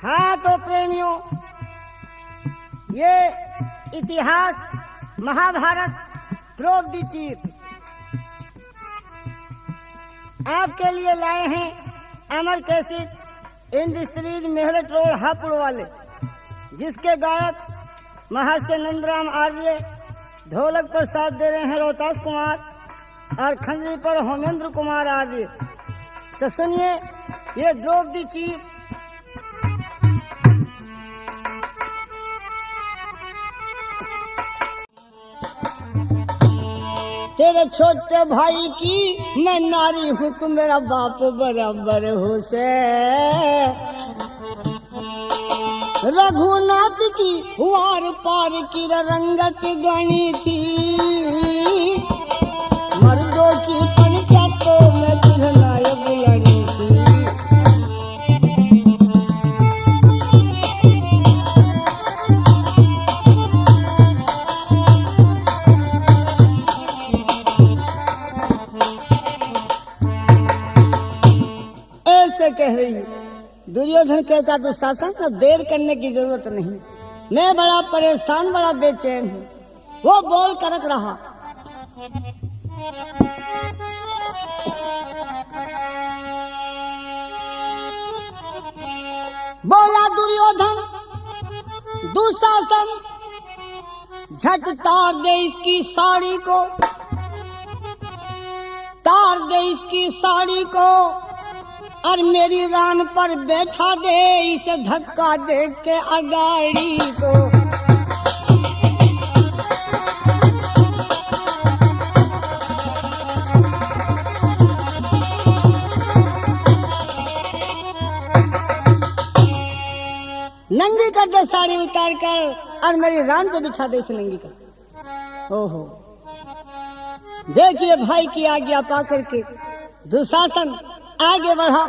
हाँ तो प्रेमियों, ये इतिहास महाभारत द्रौपदी चीर आपके लिए लाए हैं। अमर कैसेट इंडस्ट्रीज मेहरट रोड हापुड़ वाले, जिसके गायक महर्षि नंदराम आर्य, ढोलक पर साथ दे रहे हैं रोहतास कुमार और खंजरी पर होमेंद्र कुमार आर्य। तो सुनिए ये द्रौपदी चीर। तेरे छोटे भाई की मैं नारी हूँ, तू मेरा बाप बराबर हो से। रघुनाथ की वार पार की रंगत गणी थी, मर्दों की पंचायतों में नायक लड़ी थी। ऐसे कह रही है। दुर्योधन कहता तो शासन अब देर करने की जरूरत नहीं, मैं बड़ा परेशान बड़ा बेचैन हूँ। वो बोल करक रहा, बोला दुर्योधन दुशासन, झट तार दे इसकी साड़ी को, तार दे इसकी साड़ी को और मेरी रान पर बैठा दे, इसे धक्का दे के अगाड़ी को। नंगी कर दे साड़ी उतार कर और मेरी रान पे बिठा दे इसे नंगी कर। ओहो, देखिए भाई की आज्ञा पा करके दुशासन आगे बढ़ा।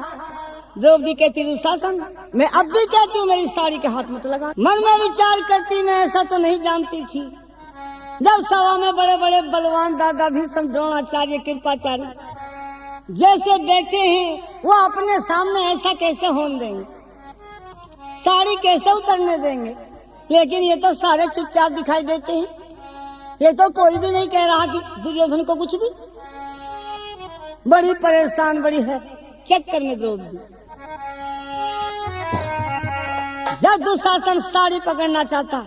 द्रौपदी कहती दुशासन, मैं अब भी कहती हूँ मेरी साड़ी के हाथ मत लगा। मन में विचार करती, मैं ऐसा तो नहीं जानती थी। जब सभा में बड़े बड़े बलवान दादा भीष्म, द्रोणाचार्य, कृपाचार्य जैसे बैठे हैं, वो अपने सामने ऐसा कैसे होने देंगे, साड़ी कैसे उतरने देंगे। लेकिन ये तो सारे चुपचाप दिखाई देते हैं। ये तो कोई भी नहीं कह रहा कि दुर्योधन को कुछ भी। बड़ी परेशान बड़ी है चक्कर में द्रौपदी। जब दुशासन साड़ी पकड़ना चाहता,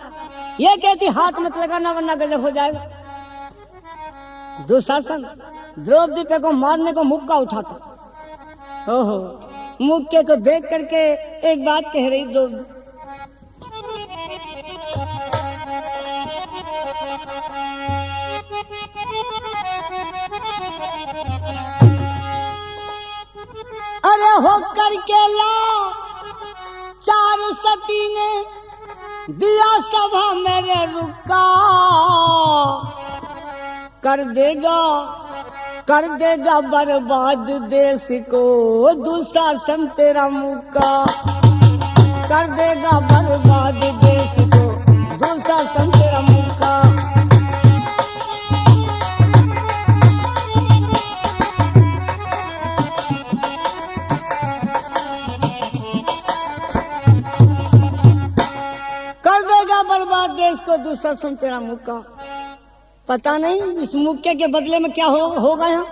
ये कहती हाथ मत लगाना वरना गजब हो जाएगा। दुशासन द्रौपदी पे को मारने को मुक्का उठाता। ओहो, मुक्के को देख करके एक बात कह रही द्रौपदी, अरे हो करके ला चार सती ने दिया सभा मेरे रुका, कर देगा बर्बाद देश को दुशासन तेरा मुक्का, कर देगा बर्बाद देश को दुशासन तेरा मुक्का। बर्बाद देश को दुशासन तेरा मुक्का। पता नहीं इस मुक्के के बदले में क्या होगा यहाँ।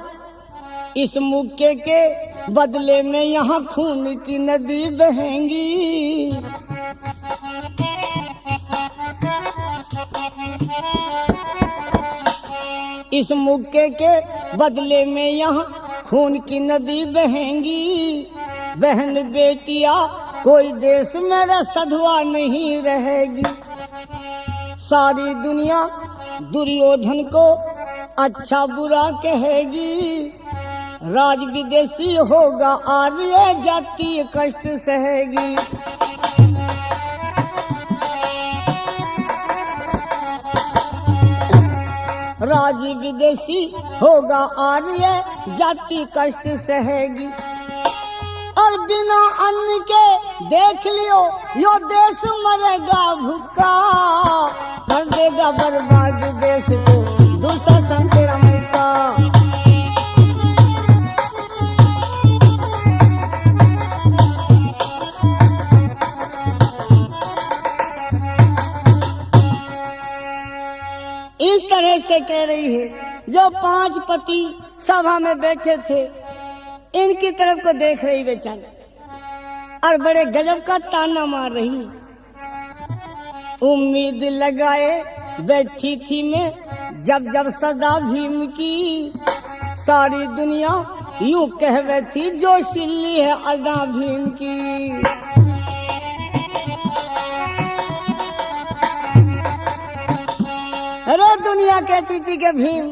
इस मुक्के के बदले में यहाँ खून की नदी बहेंगी। इस मुक्के के बदले में यहाँ खून की नदी बहेंगी। बहन बेटिया कोई देश मेरा सधवा नहीं रहेगी। सारी दुनिया दुर्योधन को अच्छा बुरा कहेगी। राज विदेशी होगा आर्य जाति कष्ट सहेगी। राज विदेशी होगा आर्य जाति कष्ट सहेगी। और बिना अन्न के देख लियो यो देश मरेगा भूखा, कर देगा बर्बाद देश को दुशासन तेरा मुक्का। से कह रही है, जो 5 पति सभा में बैठे थे इनकी तरफ को देख रही बेचारी और बड़े गजब का ताना मार रही। उम्मीद लगाए बैठी थी मैं जब जब सदा भीम की, सारी दुनिया यूं कहवे थी जोशीली है अदा भीम की। अरे दुनिया कहती थी कि भीम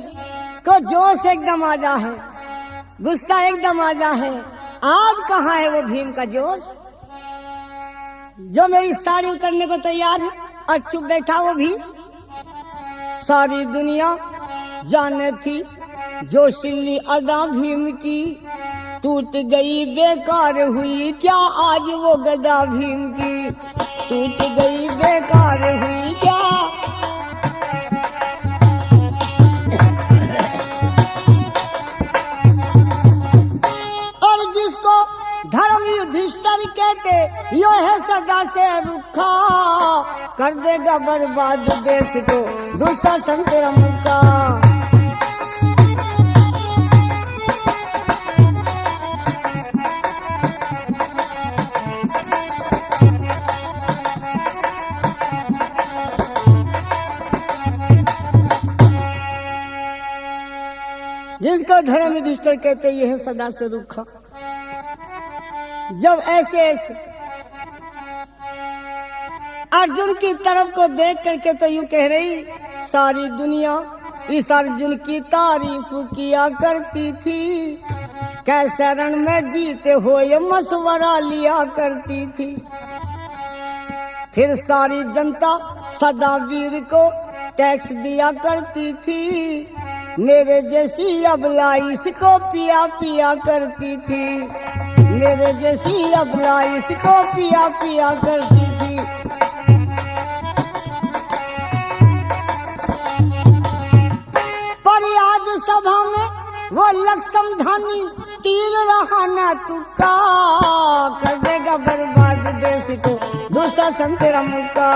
को जोश एकदम आजा है, गुस्सा एकदम आजा है। आज कहाँ है वो भीम का जोश जो मेरी साड़ी उतरने को तैयार है और चुप बैठा वो भी। सारी दुनिया जाने थी जोशीली अदा भीम की, टूट गई बेकार हुई क्या आज वो गदा भीम की, टूट गई बेकार हुई क्या। और जिसको धर्म युधिष्ठिर कहते यो है सदा से रुखा, कर देगा बर्बाद देश को दुशासन तेरा मुक्का। जिसको धर्म युधिष्ठिर कहते ये है सदा से रुखा। जब ऐसे ऐसे अर्जुन की तरफ को देख करके तो यूं कह रही, सारी दुनिया इस अर्जुन की तारीफ किया करती थी, कैसे रण में जीते हो ये मशवरा लिया करती थी। फिर सारी जनता सदा वीर को टैक्स दिया करती थी, मेरे जैसी अबला इसको पिया पिया करती थी, मेरे जैसी अबला इसको पिया पिया करती थी। पर आज सभा में वो लक्ष्म धानी तीर रहा ना तुका, कर देगा बर्बाद देश को दुशासन तेरा मुक्का।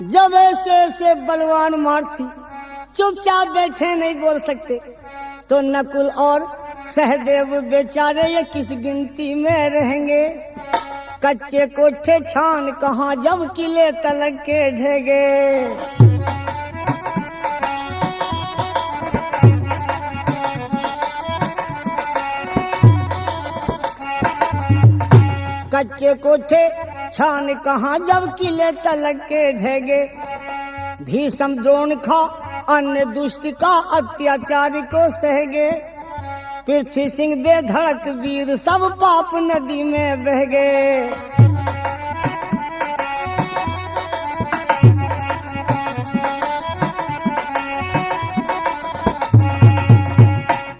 जब ऐसे ऐसे बलवान मारथी चुपचाप बैठे नहीं बोल सकते, तो नकुल और सहदेव बेचारे ये किस गिनती में रहेंगे। कच्चे कोठे छान कहाँ जब किले तलक के ढेगे। कच्चे कोठे छान कहाँ जब किले तलक के ढेगे। भीषम द्रोण खा अन्य दुष्ट का अत्याचार को सहगे। पृथ्वी सिंह बेधड़क वीर सब पाप नदी में बह गए।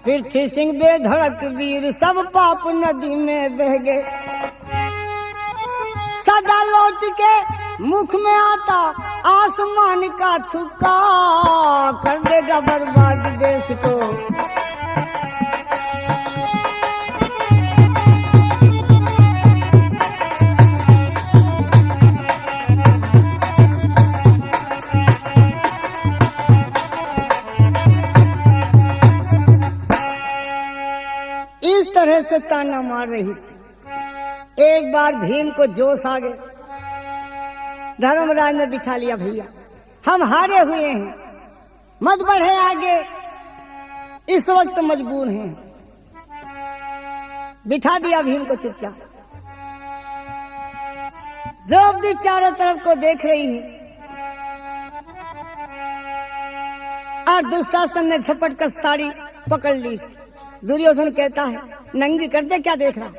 पृथ्वी सिंह बेधड़क वीर सब पाप नदी में बह गए। सदा लौट के मुख में आता आसमान का थुक्का, कर देगा बर्बाद देश को। इस तरह से ताना मार रही थी। एक बार भीम को जोश आ गए। धर्मराज ने बिठा लिया, भैया हम हारे हुए हैं, मत बढ़े आगे, इस वक्त मजबूर हैं। बिठा दिया भीम को चुपचाप। द्रौपदी चारों तरफ को देख रही है और दुशासन ने झपट कर साड़ी पकड़ ली इसकी। दुर्योधन कहता है नंगी कर दे, क्या देख रहा।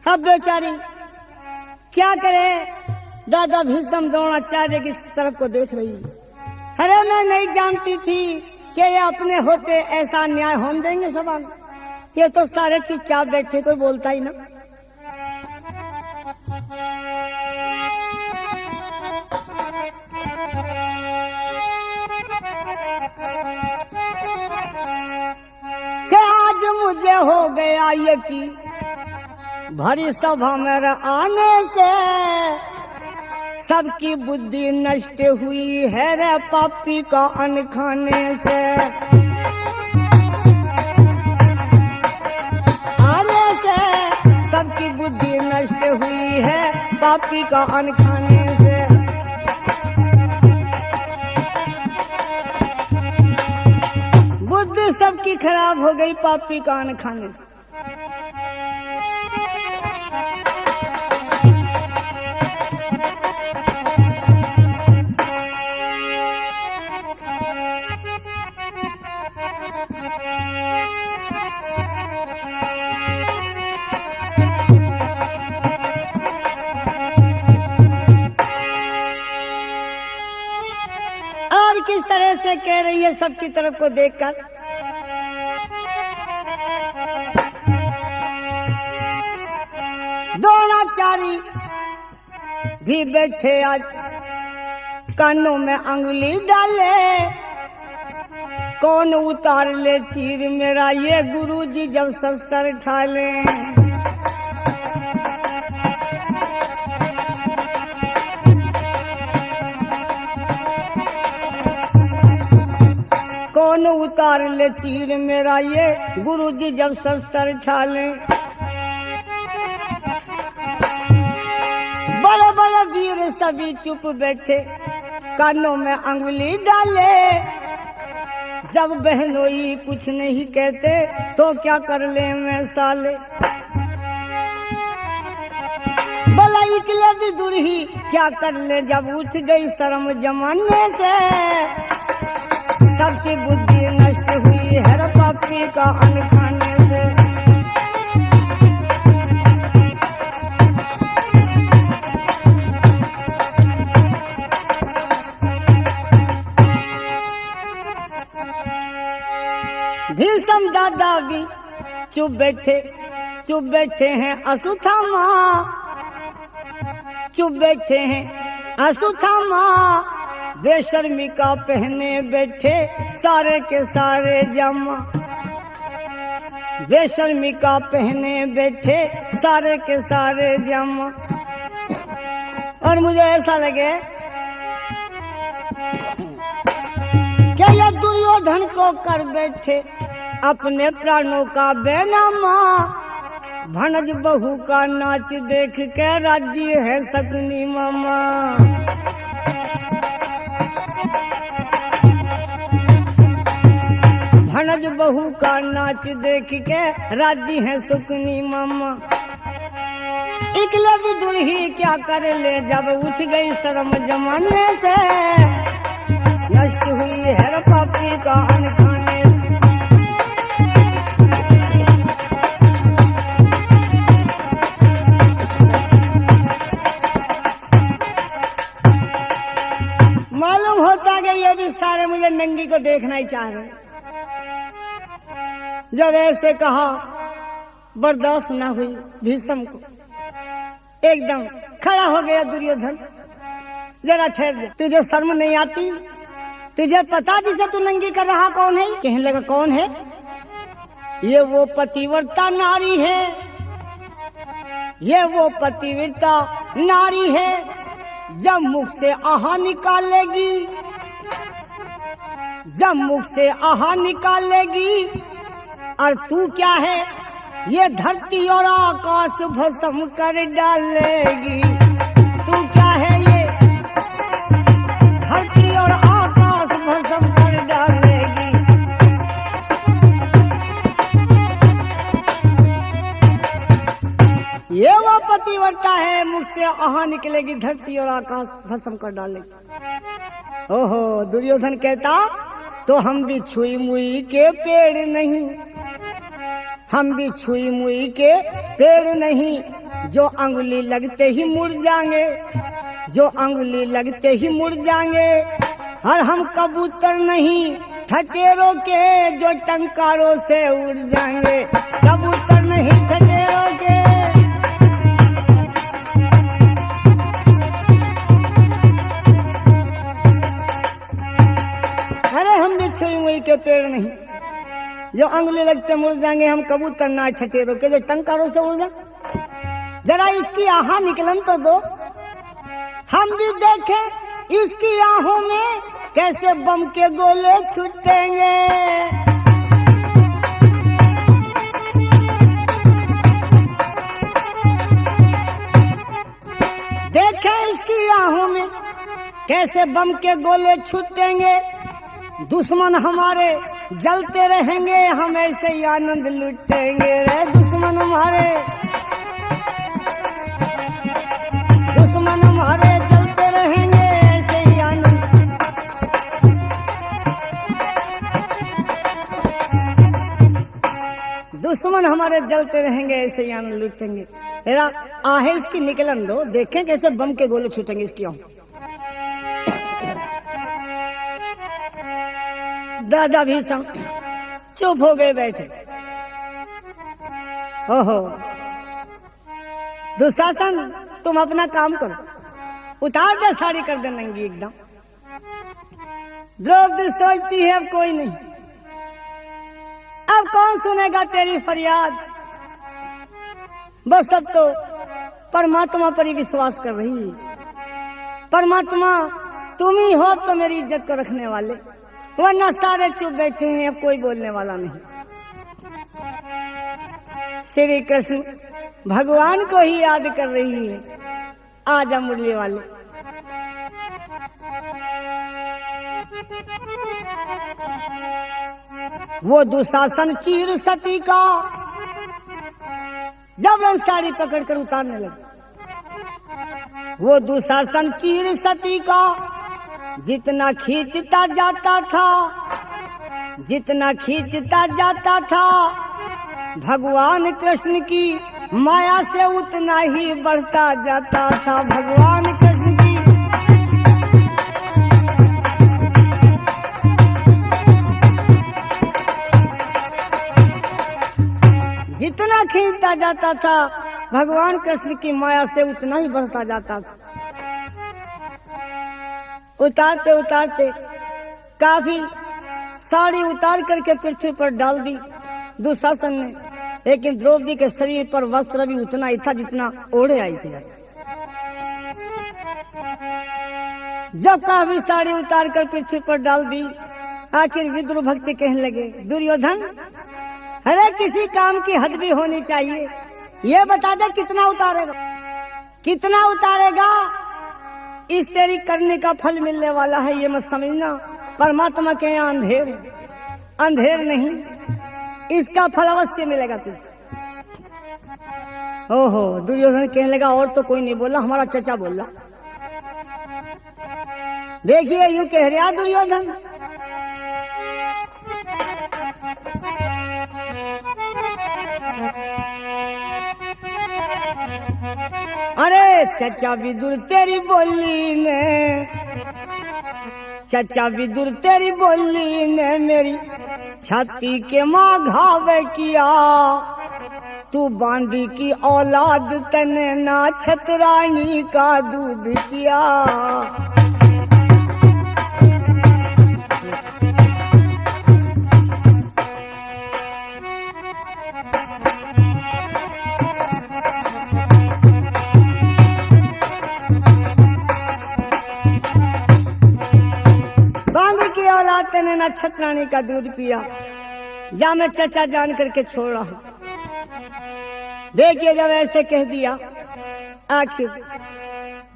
अब बेचारी क्या करे, दादा भीष्म द्रोणाचार्य की तरफ को देख रही है। अरे मैं नहीं जानती थी कि ये अपने होते ऐसा न्याय होने देंगे सभा में। ये तो सारे चुपचाप बैठे, कोई बोलता ही ना। ये की भरी सभा में आने से सबकी बुद्धि नष्ट हुई है रे पापी का अन्न खाने से। आने से सबकी बुद्धि नष्ट हुई है पापी का अन्न खाने से। बुद्धि सबकी खराब हो गई पापी का अन्न खाने से। और किस तरह से कह रही है सबकी तरफ को देखकर, द्रोणाचार्य भी बैठे आज कानों में अंगुली डाले, कौन उतार ले चीर मेरा ये गुरुजी जब शस्त्र ठाले। कौन उतार ले चीर मेरा ये गुरुजी जब शस्त्र ठाले। बड़े बड़े वीर सभी चुप बैठे कानों में अंगुली डाले। जब बहनोई कुछ नहीं कहते तो क्या कर ले मैं साले। भला इकले भी दूर ही क्या कर ले जब उठ गई शर्म जमाने से। सबकी बुद्धि नष्ट हुई है पापी का अन्न खाने से। भीष्म दादा भी चुप बैठे हैं अश्वत्थामा, चुप बैठे हैं अश्वत्थामा। बेशर्मी का पहने बैठे सारे के सारे जामा। बेशर्मी का पहने बैठे सारे के सारे जामा। और मुझे ऐसा लगे कि ये दुर्योधन को कर बैठे अपने प्राणों का बेनामा। भनज बहू का नाच देख के राज्य है शकुनी मामा। भनज बहू का नाच देख के राज्य है शकुनी मामा। इकले भी दूर ही क्या कर ले जब उठ गई शर्म जमाने से। नष्ट हुई है पापी का अन्न खाने से। मालूम होता कि ये भी सारे मुझे नंगी को देखना ही चाह रहे। जब ऐसे कहा बर्दाश्त न हुई भीष्म को, एकदम खड़ा हो गया दुर्योधन। जरा ठहर जा, तुझे शर्म नहीं आती? तुझे पता जिसे तू नंगी कर रहा कौन है? कहने लगा कौन है? ये वो पतिव्रता नारी है, ये वो पतिव्रता नारी है। जब मुख से आहा निकालेगी, जब मुख से आहा निकालेगी। और तू क्या है? ये धरती और आकाश भस्म कर डालेगी। तू क्या है? ये धरती और आकाश भस्म कर डालेगी। ये वो पतिव्रता है, मुख से आहा निकलेगी, धरती और आकाश भस्म कर डालेगी। ओहो, दुर्योधन कहता तो हम भी छुई मुई के पेड़ नहीं, हम भी छुई मुई के पेड़ नहीं। जो अंगुली लगते ही मुड़ जाएंगे, जो अंगुली लगते ही मुड़ जाएंगे। और हम कबूतर नहीं ठटेरों के, जो टंकारों से उड़ जाएंगे। कबूतर नहीं ठटेरों के। अरे हम भी छुई मुई के पेड़ नहीं, जो अंगुली लगते मुड़ जाएंगे हम कबूतर ना ठठेरो के जो टंकारों से उड़ जाए। जरा इसकी आहा निकलन तो दो, हम भी देखें इसकी आहों में कैसे बम के गोले छूटेंगे। देखें इसकी आहों में कैसे बम के गोले छूटेंगे। दुश्मन हमारे जलते रहेंगे, हम ऐसे ही आनंद लुटेंगे रे। दुश्मन हमारे जलते रहेंगे, ऐसे ही आनंद। दुश्मन हमारे जलते रहेंगे, ऐसे ही आनंद लुटेंगे। तेरा आहे इसकी निकलन दो, देखें कैसे बम के गोले छूटेंगे इसकी आहों। दादा भीषम चुप हो गए बैठे। ओहो दुशासन, तुम अपना काम करो, उतार दे साड़ी, कर दे नंगी एकदम। द्रौपदी सोचती है अब कोई नहीं, अब कौन सुनेगा तेरी फरियाद। बस अब तो परमात्मा पर ही विश्वास कर रही है। परमात्मा तुम ही हो तो मेरी इज्जत को रखने वाले, वरना सारे चुप बैठे हैं, अब कोई बोलने वाला नहीं। श्री कृष्ण भगवान को ही याद कर रही है। आजा मुरली वाले। वो दुशासन चीर सती का जब साड़ी पकड़कर उतारने लगे। वो दुशासन चीर सती का जितना खींचता जाता था, जितना खींचता जाता था, भगवान कृष्ण की माया से उतना ही बढ़ता जाता था। भगवान कृष्ण की जितना खींचता जाता था, भगवान कृष्ण की माया से उतना ही बढ़ता जाता था। उतारते उतारते काफी साड़ी उतार करके पृथ्वी पर डाल दी दुशासन ने, लेकिन द्रौपदी के शरीर पर वस्त्र भी उतना ही था जितना ओढ़े आई थी। जब काफी साड़ी उतार कर पृथ्वी पर डाल दी, आखिर विदुर भक्त कहने लगे, दुर्योधन अरे किसी काम की हद भी होनी चाहिए, ये बता दे कितना उतारेगा, कितना उतारेगा। इस तेरी करने का फल मिलने वाला है, ये मत समझना। परमात्मा के यहाँ अंधेर है, अंधेर नहीं, इसका फल अवश्य मिलेगा तुझे। ओहो दुर्योधन कहने लगा, और तो कोई नहीं बोला, हमारा चचा बोला। देखिए यूं कह रहा दुर्योधन, अरे चचा विदुर तेरी बोली ने, चचा विदुर तेरी बोली ने मेरी छाती के माँ घाव किया। तू बांदी की औलाद तने ना छतरानी का दूध पिया। तने ना छतरानी का दूध पिया, जा मैं चचा जान करके छोड़ रहा हूं। देखिए जब ऐसे कह दिया, आखिर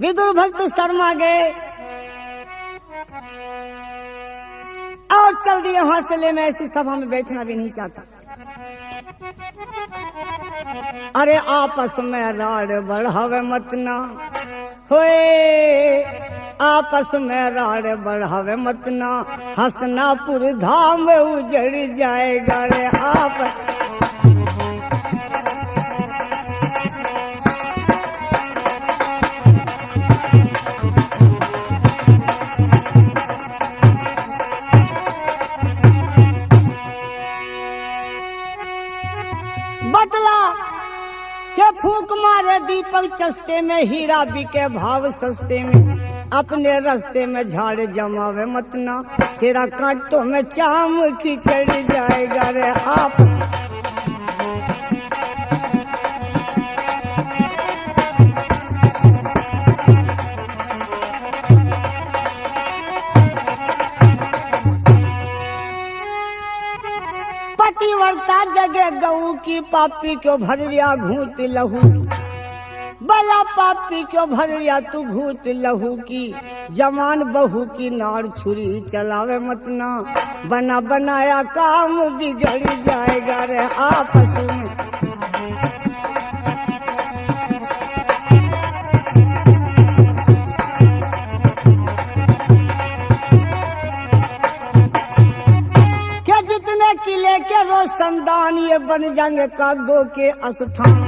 विदुर भक्त शर्मा गए और चल दिए वहां से ले। मैं ऐसी सभा में बैठना भी नहीं चाहता। अरे आपस में राड़ बढ़ावे मत ना होए, आपस में राड़ बढ़ावे मत ना, हसनापुर धाम उजड़ जाएगा रे आपस। बदला के फूक मारे दीपक चस्ते में, हीरा बिके भाव सस्ते में। अपने रास्ते में झाड़ जमावे मत ना, तेरा कांटों में चाम की चढ़ जाएगा रे आप। पतिव्रता जगे गऊ की, पापी क्यों भरिया घूट लहू, बला पापी क्यों भरिया तू घूट लहू की। जवान बहू की नार छुरी चलावे मत ना, बना बनाया काम बिगड़ जाएगा रे आपस में। क्या जितने किले के रोशनदान ये बन जाएंगे कागो के स्थान,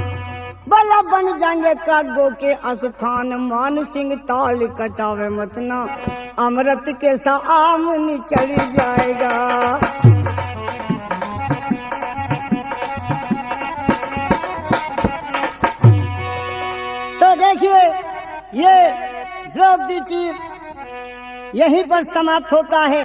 बला बन जाएंगे कागो के स्थान। मान सिंह ताल कटावे मत ना, अमृत के सा आमनी चढ़ जाएगा। तो देखिए ये द्रौपदी चीर यहीं पर समाप्त होता है।